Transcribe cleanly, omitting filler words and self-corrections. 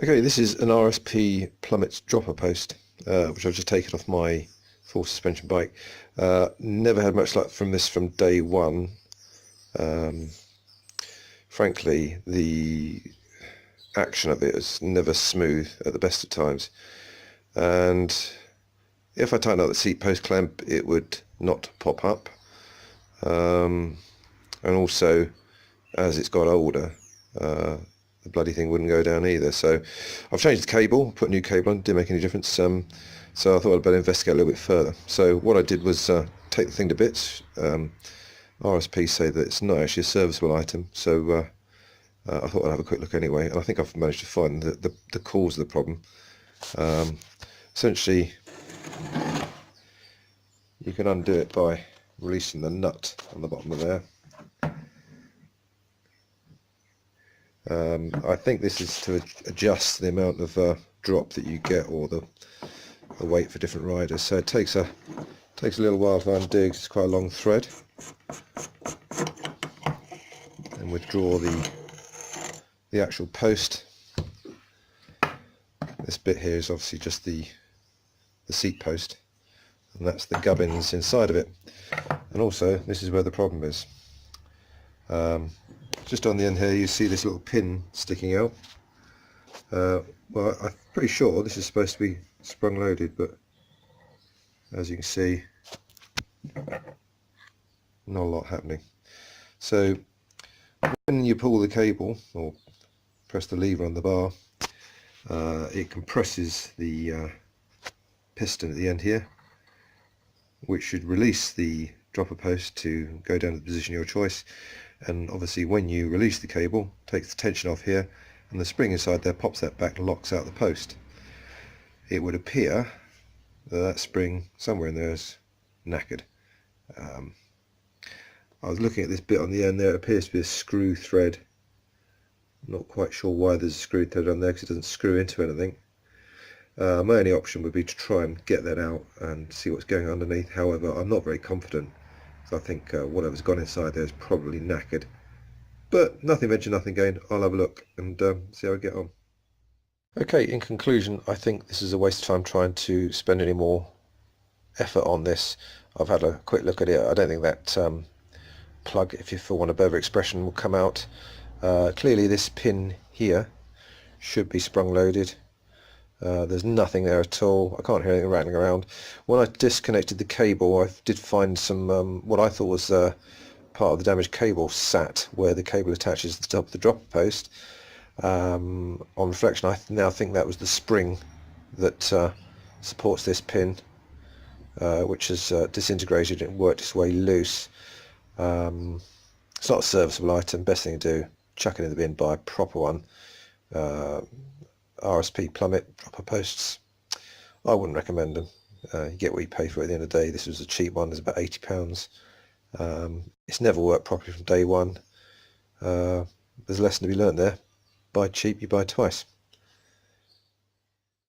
Okay, this is an RSP Plummet Dropper Post, which I've just taken off my full suspension bike. Never had much luck from this from day one. Frankly, the action of it is never smooth at the best of times. And if I tighten up the seat post clamp, it would not pop up. And also, as it's got older, the bloody thing wouldn't go down either. So I've changed the cable, put a new cable on, didn't make any difference. So I thought I'd better investigate a little bit further. So what I did was take the thing to bits. RSP say that it's not actually a serviceable item, so I thought I'd have a quick look anyway, and I think I've managed to find the cause of the problem. Essentially, you can undo it by releasing the nut on the bottom of there. I think this is to adjust the amount of drop that you get, or the weight for different riders. So it takes a little while to undo, 'cause it's quite a long thread, and withdraw the actual post. This bit here is obviously just the seat post, and that's the gubbins inside of it. And also, this is where the problem is. Just on the end here, you see this little pin sticking out. Well, I'm pretty sure this is supposed to be sprung loaded, but as you can see, not a lot happening. So when you pull the cable or press the lever on the bar, it compresses the piston at the end here, which should release the dropper post to go down to the position of your choice. And obviously, when you release the cable, takes the tension off here, and the spring inside there pops that back and locks out the post. It would appear that spring somewhere in there is knackered. I was looking at this bit on the end there. It appears to be a screw thread. Not quite sure why there's a screw thread on there, because it doesn't screw into anything. My only option would be to try and get that out and see what's going on underneath. However, I'm not very confident, so I think whatever's gone inside there is probably knackered. But nothing ventured, nothing gained. I'll have a look and see how I get on. Okay, in conclusion, I think this is a waste of time trying to spend any more effort on this. I've had a quick look at it. I don't think that plug, if you for want of a better expression, will come out. Clearly this pin here should be sprung loaded. There's nothing there at all. I can't hear anything rattling around. When I disconnected the cable, I did find some what I thought was part of the damaged cable sat where the cable attaches to the top of the dropper post. On reflection, I now think that was the spring that supports this pin, which has disintegrated and worked its way loose. It's not a serviceable item. Best thing to do, chuck it in the bin, buy a proper one. RSP Plummet Dropper Posts, I wouldn't recommend them. You get what you pay for it at the end of the day. This was a cheap one. It's about £80. It's never worked properly from day one. There's a lesson to be learned there. Buy cheap, you buy twice.